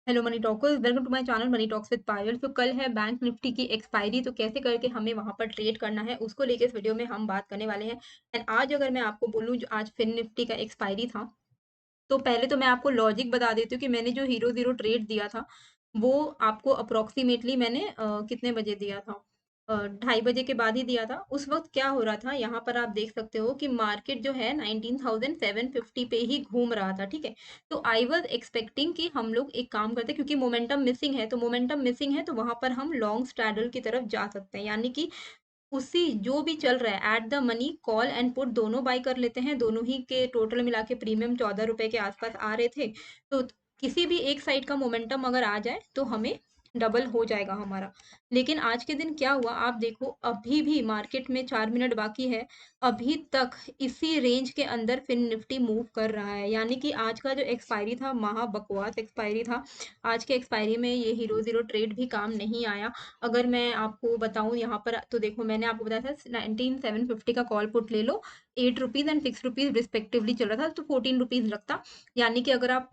Hello money talkers, welcome to my channel money talks with Payal. तो कल है bank Nifty की एक्सपायरी, तो कैसे करके हमें वहां पर ट्रेड करना है उसको लेके इस वीडियो में हम बात करने वाले हैं। एंड आज अगर मैं आपको बोलूं जो आज फिन निफ्टी का एक्सपायरी था, तो पहले तो मैं आपको लॉजिक बता देती हूँ कि मैंने जो हीरो ज़ीरो ट्रेड दिया था, वो आपको अप्रॉक्सिमेटली मैंने कितने बजे दिया था? 2:30 बजे के बाद ही दिया था। उस वक़्त क्या हो रहा था, यहाँ पर आप देख सकते हो कि मार्केट जो है 19,750 पे ही घूम रहा था, ठीक है? तो आई वाज़ एक्सपेक्टिंग कि हम लोग एक काम करते हैं, क्योंकि मोमेंटम मिसिंग है, तो वहाँ पर हम लॉन्ग स्ट्रैडल की तरफ जा सकते हैं। यानी कि उसी जो भी चल रहा है at the money call and put दोनों बाय कर लेते हैं। दोनों ही के टोटल मिला के प्रीमियम 14 रुपए के आसपास आ रहे थे। तो किसी भी एक साइड का मोमेंटम अगर आ जाए तो हमें डबल हो जाएगा हमारा। लेकिन आज के दिन क्या हुआ आप देखो, अभी भी मार्केट में 4 मिनट बाकी है, अभी तक इसी रेंज के अंदर फिन निफ्टी मूव कर रहा है। यानी कि आज का जो एक्सपायरी था, महा बकवास एक्सपायरी था। आज के एक्सपायरी में ये हीरो जीरो ट्रेड भी काम नहीं आया। अगर मैं आपको बताऊं यहाँ पर, तो देखो मैंने आपको बताया था 19,750 का कॉल पुट ले लो, 8 रुपीज एंड 6 रुपीज रिस्पेक्टिवली चल रहा था, तो 14 रुपीज लगता। यानी कि अगर आप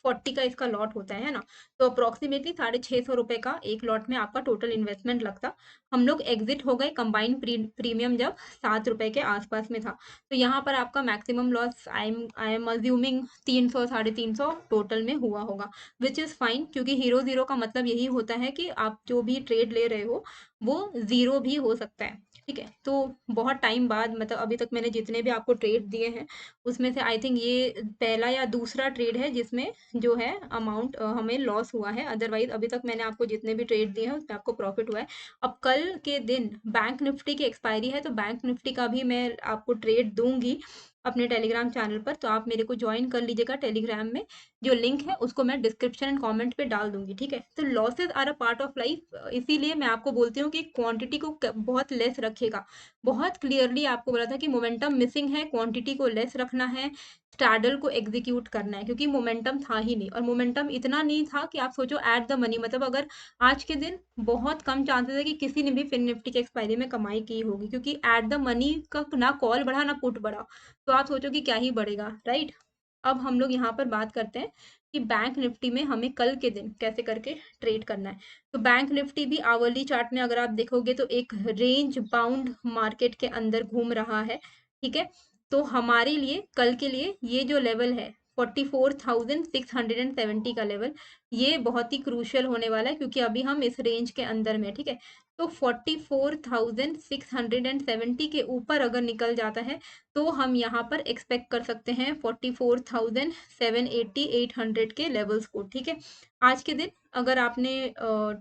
40 का इसका लॉट होता है ना, तो अप्रोक्सीमेटली 650 रुपए का एक लॉट में आपका टोटल इन्वेस्टमेंट लगता। हम लोग एग्जिट हो गए कंबाइंड प्रीमियम जब 7 रुपए के आसपास में था। तो यहाँ पर आपका maximum loss I am assuming 300 350 total में हुआ होगा, विच इज़ फाइन, क्योंकि हीरो ज़ीरो का मतलब यही होता है कि आप जो भी ट्रेड ले रहे हो वो ज़ीरो भी हो सकता है, ठीक है? तो बहुत टाइम बाद, मतलब अभी तक मैंने जितने भी आपको ट्रेड दिए हैं, उसमें से आई थिंक ये पहला या दूसरा ट्रेड है जिसमें जो है अमाउंट हमें लॉस हुआ है। अदरवाइज अभी तक मैंने आपको जितने भी ट्रेड दिए हैं उसमें आपको प्रॉफिट हुआ है। अब कल के दिन बैंक निफ्टी की एक्सपायरी है, तो बैंक निफ्टी का भी मैं आपको ट्रेड दूंगी अपने टेलीग्राम चैनल पर। तो आप मेरे को ज्वाइन कर लीजिएगा टेलीग्राम में, जो लिंक है उसको मैं डिस्क्रिप्शन एंड कमेंट पे डाल दूंगी, ठीक है? तो losses are a part of life, इसीलिए मैं आपको बोलती हूँ कि क्वांटिटी को बहुत लेस रखेगा। बहुत क्लियरली आपको बोला था कि मोमेंटम मिसिंग है, क्वांटिटी को लेस रखना है, स्ट्रैडल को एग्जीक्यूट करना है, क्योंकि मोमेंटम था ही नहीं। और मोमेंटम इतना नहीं था कि आप सोचो एट द मनी, मतलब अगर आज के दिन बहुत कम चांसेस है कि किसी ने भी फिन निफ्टी के एक्सपायरी में कमाई की होगी, क्योंकि एट द मनी का ना कॉल बढ़ा ना पुट बढ़ा। तो आप सोचो कि क्या ही बढ़ेगा, राइट? अब हम लोग यहाँ पर बात करते हैं कि बैंक निफ्टी में हमें कल के दिन कैसे करके ट्रेड करना है। तो बैंक निफ्टी भी आवरली चार्ट में अगर आप देखोगे तो एक रेंज बाउंड मार्केट के अंदर घूम रहा है, ठीक है? तो हमारे लिए कल के लिए ये जो लेवल है 44,670 का लेवल, ये बहुत ही क्रूशियल होने वाला है, क्योंकि अभी हम इस रेंज के अंदर में, ठीक है? तो 44,670 के ऊपर अगर निकल जाता है तो हम यहाँ पर एक्सपेक्ट कर सकते हैं 44,780 800 के लेवल्स को, ठीक है? आज के दिन अगर आपने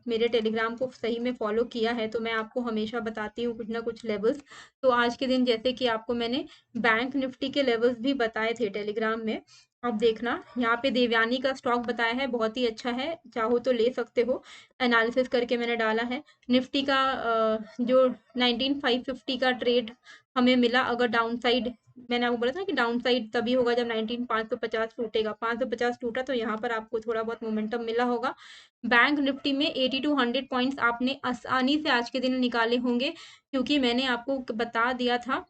मेरे टेलीग्राम को सही में फॉलो किया है, तो मैं आपको हमेशा बताती हूँ कुछ ना कुछ लेवल्स। तो आज के दिन जैसे कि आपको मैंने बैंक निफ्टी के लेवल्स भी बताए थे टेलीग्राम में। अब देखना, यहाँ पे देवयानी का स्टॉक बताया है, बहुत ही अच्छा है, चाहो तो ले सकते हो। एनालिसिस करके मैंने डाला है। निफ्टी का जो 19,550 का ट्रेड हमें मिला, अगर डाउन साइड, मैंने आपको बोला था कि डाउन साइड तभी होगा जब 19,550 टूटेगा। 550 टूटा तो यहाँ पर आपको थोड़ा बहुत मोमेंटम मिला होगा। बैंक निफ्टी में 80 to 100 पॉइंट्स आपने आसानी से आज के दिन निकाले होंगे, क्योंकि मैंने आपको बता दिया था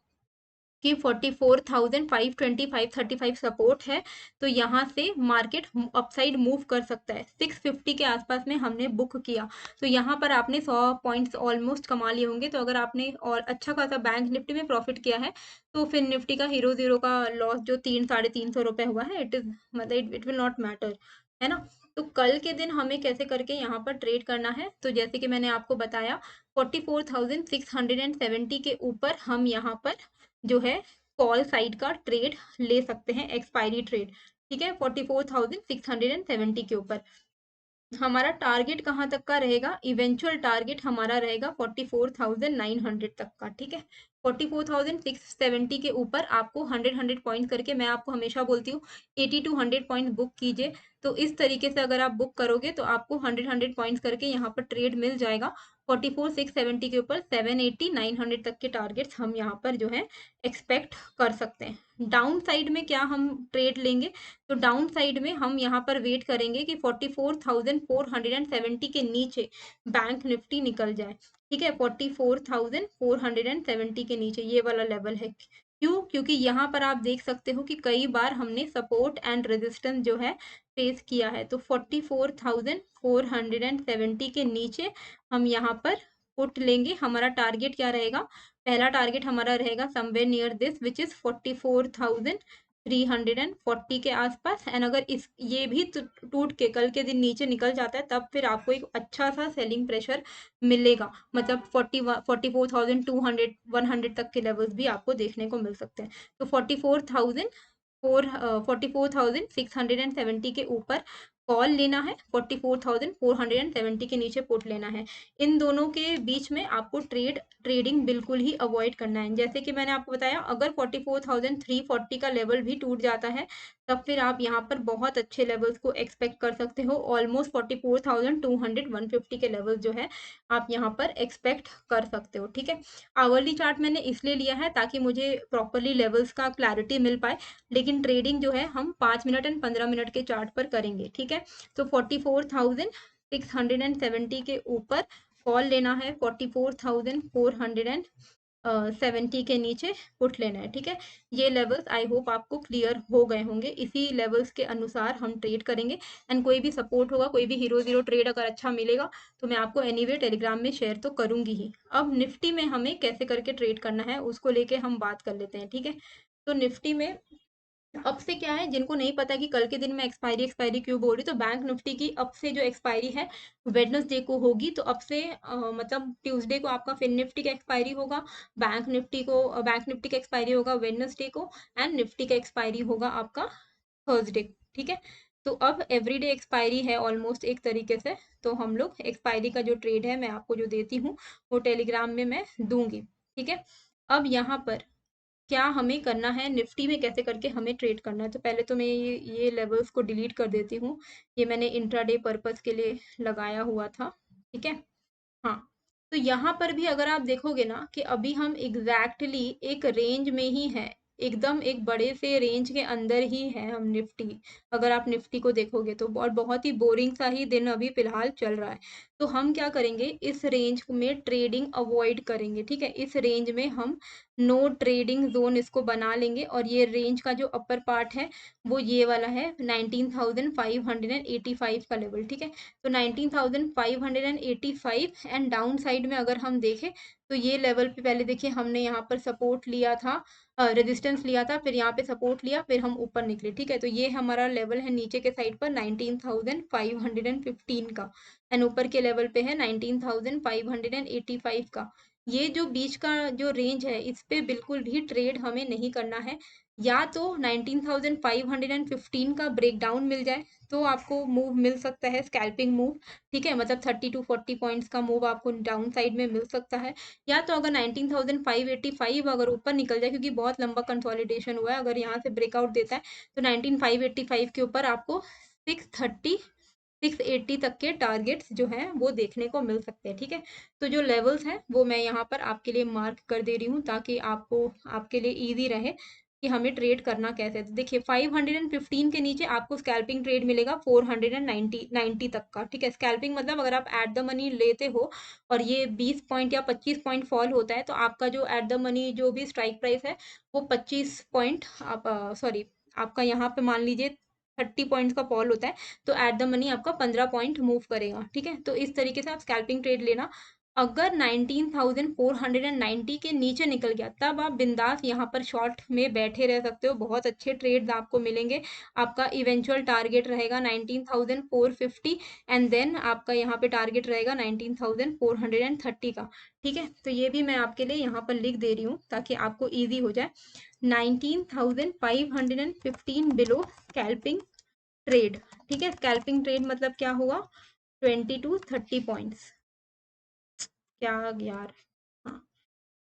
कि 44,520 535 सपोर्ट है। तो यहाँ से मार्केट अपसाइड मूव कर सकता है। 650 के आसपास में हमने बुक किया, तो यहाँ पर आपने 100 पॉइंट्स ऑलमोस्ट कमा लिए होंगे। तो अगर आपने और अच्छा खासा बैंक निफ्टी में प्रॉफिट किया है, तो फिर निफ्टी का हीरो जीरो का लॉस जो 300 साढ़े 300 रुपए हुआ है, इट इज मतलब इट विल नॉट मैटर, है ना? तो कल के दिन हमें कैसे करके यहाँ पर ट्रेड करना है, तो जैसे कि मैंने आपको बताया 44,670 के ऊपर हम यहाँ पर जो है कॉल साइड का ट्रेड ले सकते हैं, एक्सपायरी ट्रेड, ठीक है? 44,670 के ऊपर हमारा टारगेट कहाँ तक का रहेगा? इवेंचुअल टारगेट हमारा रहेगा 44,900 तक का, ठीक है? 44,670 के ऊपर आपको 100 पॉइंट करके, मैं आपको हमेशा बोलती हूँ 80 to 100 पॉइंट बुक कीजिए। तो इस तरीके से अगर आप बुक करोगे तो आपको 100 पॉइंट्स करके यहाँ पर ट्रेड मिल जाएगा। 44,670 के ऊपर 780 900 तक के टारगेट्स हम यहाँ पर जो है एक्सपेक्ट कर सकते हैं। डाउन साइड में क्या हम ट्रेड लेंगे? तो डाउन साइड में हम यहाँ पर वेट करेंगे कि 44,470 के नीचे बैंक निफ्टी निकल जाए, ठीक है? 44,470 के नीचे ये वाला लेवल है। क्यों? क्योंकि यहाँ पर आप देख सकते हो कि कई बार हमने सपोर्ट एंड रेजिस्टेंस जो है फेस किया है। तो 44,470 के नीचे हम यहाँ पर पुट लेंगे। हमारा टारगेट क्या रहेगा? पहला टारगेट हमारा रहेगा somewhere near this which is 44,340 के आसपास। एंड अगर इस ये भी टूट के कल के दिन नीचे निकल जाता है, तब फिर आपको एक अच्छा सा सेलिंग प्रेशर मिलेगा। मतलब 44,200 100 तक के लेवल्स भी आपको देखने को मिल सकते हैं। तो 44,670 के ऊपर कॉल लेना है, 44,470 के नीचे पुट लेना है। इन दोनों के बीच में आपको ट्रेडिंग बिल्कुल ही अवॉइड करना है। जैसे कि मैंने आपको बताया, अगर 44,340 का लेवल भी टूट जाता है, तब फिर आप यहाँ पर बहुत अच्छे लेवल्स को एक्सपेक्ट कर सकते हो। ऑलमोस्ट 44,200 150 के लेवल जो है आप यहाँ पर एक्सपेक्ट कर सकते हो। ठीक है, आवरली चार्ट मैंने इसलिए लिया है ताकि मुझे प्रॉपरली लेवल्स का क्लैरिटी मिल पाए, लेकिन ट्रेडिंग जो है हम 5 मिनट एंड 15 मिनट के चार्ट पर करेंगे। ठीक है, तो 44,670 के ऊपर कॉल लेना है, 44,470 के नीचे पुट लेना है। ठीक है, ये लेवल्स आई होप आपको क्लियर हो गए होंगे। इसी लेवल्स के अनुसार हम ट्रेड करेंगे। एंड कोई भी सपोर्ट होगा, कोई भी हीरो जीरो ट्रेड अगर अच्छा मिलेगा तो मैं आपको एनीवे टेलीग्राम में शेयर तो करूंगी ही। अब निफ्टी में हमें कैसे करके ट्रेड करना है उसको लेके हम बात कर लेते हैं। ठीक है, तो निफ्टी में अब से क्या है, जिनको नहीं पता कि कल के दिन में एक्सपायरी एक्सपायरी क्यों बोल रही, तो बैंक निफ्टी की अब से जो एक्सपायरी है वेडनेसडे को होगी। तो अब से मतलब ट्यूसडे को आपका फिन निफ्टी का एक्सपायरी होगा, बैंक निफ्टी का एक्सपायरी होगा वेडनेसडे को, एंड निफ्टी का एक्सपायरी होगा आपका थर्सडे। ठीक है, तो अब एवरीडे एक्सपायरी है ऑलमोस्ट एक तरीके से। तो हम लोग एक्सपायरी का जो ट्रेड है मैं आपको जो देती हूँ वो टेलीग्राम में मैं दूंगी। ठीक है, अब यहाँ पर क्या हमें करना है, निफ्टी में कैसे करके हमें ट्रेड करना है। तो पहले तो मैं ये लेवल्स को डिलीट कर देती हूँ। ये मैंने इंट्राडे पर्पस के लिए लगाया हुआ था। ठीक है, हाँ, तो यहाँ पर भी अगर आप देखोगे ना कि अभी हम एग्जैक्टली एक रेंज में ही है, एकदम एक बड़े से रेंज के अंदर ही है हम निफ्टी। अगर आप निफ्टी को देखोगे तो, और बहुत ही बोरिंग सा ही दिन अभी फिलहाल चल रहा है। तो हम क्या करेंगे, इस रेंज में ट्रेडिंग अवॉइड करेंगे। ठीक है, इस रेंज में हम नो ट्रेडिंग जोन इसको बना लेंगे। और ये रेंज का जो अपर पार्ट है वो ये वाला है 19,585 का लेवल। ठीक है, तो 19,585 एंड डाउन साइड में अगर हम देखें तो ये लेवल पे पहले देखिए हमने यहाँ पर सपोर्ट लिया था, रेजिस्टेंस लिया था, फिर यहाँ पे सपोर्ट लिया, फिर हम ऊपर निकले। ठीक है, तो ये हमारा लेवल है नीचे के साइड पर 19,515 का, एंड ऊपर के लेवल पे है 19,585 का। ये जो बीच का जो रेंज है इस पे बिल्कुल भी ट्रेड हमें नहीं करना है। या तो 19,515 का ब्रेकडाउन मिल जाए तो आपको मूव मिल सकता है, स्कैल्पिंग मूव। ठीक है, मतलब 30 टू 40 पॉइंट्स का मूव आपको डाउन साइड में मिल सकता है। या तो अगर 19,585 अगर ऊपर निकल जाए, क्योंकि बहुत लंबा कंसोलिडेशन हुआ है, अगर यहाँ से ब्रेकआउट देता है तो 19,585 के ऊपर आपको 630 680 तक के टारगेट्स जो हैं वो देखने को मिल सकते हैं। ठीक है, तो जो लेवल्स हैं वो मैं यहाँ पर आपके लिए मार्क कर दे रही हूँ ताकि आपको आपके लिए इजी रहे कि हमें ट्रेड करना कैसे है। तो देखिए 515 के नीचे आपको स्कैल्पिंग ट्रेड मिलेगा 490 तक का। ठीक है, स्कैल्पिंग मतलब अगर आप एट द मनी लेते हो और ये 20 पॉइंट या 25 पॉइंट फॉल होता है तो आपका जो एट द मनी जो भी स्ट्राइक प्राइस है वो 25 पॉइंट आप सॉरी आपका यहाँ पे मान लीजिए 30 पॉइंट्स का फॉल होता है तो एट द मनी आपका 15 पॉइंट मूव करेगा। ठीक है, तो इस तरीके से आप स्कैल्पिंग ट्रेड लेना। अगर 19,490 के नीचे निकल गया तब आप बिंदास यहाँ पर शॉर्ट में बैठे रह सकते हो, बहुत अच्छे ट्रेड्स आपको मिलेंगे। आपका इवेंचुअल टारगेट रहेगा 19,450 एंड देन आपका यहाँ पे टारगेट रहेगा 19,430 का। ठीक है, तो ये भी मैं आपके लिए यहाँ पर लिख दे रही हूँ ताकि आपको ईजी हो जाए। 19,515 बिलो स्कैल्पिंग ट्रेड। ठीक है, स्कैल्पिंग ट्रेड मतलब क्या हुआ, 20 टू 30 पॉइंट्स, क्या यार, हाँ,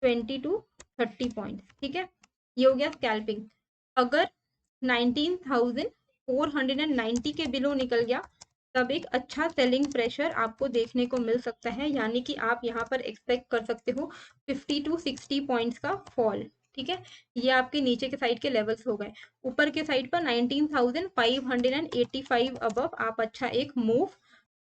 20 टू 30 पॉइंट्स। ठीक है, ये हो गया स्कैल्पिंग। अगर 19,490 के बिलो निकल गया तब एक अच्छा सेलिंग प्रेशर आपको देखने को मिल सकता है, यानी कि आप यहाँ पर एक्सपेक्ट कर सकते हो 50 टू 60 पॉइंट्स का फॉल। ठीक है, ये आपके नीचे के साइड के लेवल्स हो गए। ऊपर के साइड पर 19,585 अबव आप अच्छा एक मूव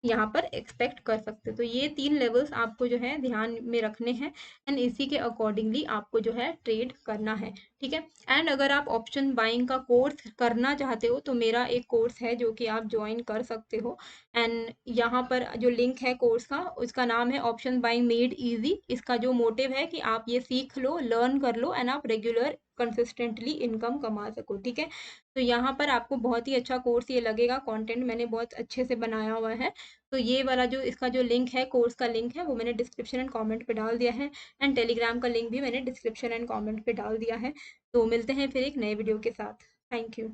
यहाँ पर एक्सपेक्ट कर सकते हो। तो ये 3 लेवल्स आपको जो है ध्यान में रखने हैं एंड इसी के अकॉर्डिंगली आपको जो है ट्रेड करना है। ठीक है। एंड अगर आप ऑप्शन बाइंग का कोर्स करना चाहते हो तो मेरा एक कोर्स है जो कि आप ज्वाइन कर सकते हो। एंड यहाँ पर जो लिंक है कोर्स का, उसका नाम है ऑप्शन बाइंग मेड इजी। इसका जो मोटिव है कि आप ये सीख लो, लर्न कर लो एंड आप रेगुलर कंसिस्टेंटली इनकम कमा सको। ठीक है, तो यहाँ पर आपको बहुत ही अच्छा कोर्स ये लगेगा, कंटेंट मैंने बहुत अच्छे से बनाया हुआ है। तो ये वाला जो इसका जो लिंक है, कोर्स का लिंक है, वो मैंने डिस्क्रिप्शन एंड कमेंट पे डाल दिया है। एंड टेलीग्राम का लिंक भी मैंने डिस्क्रिप्शन एंड कमेंट पे डाल दिया है। तो मिलते हैं फिर एक नए वीडियो के साथ। Thank you.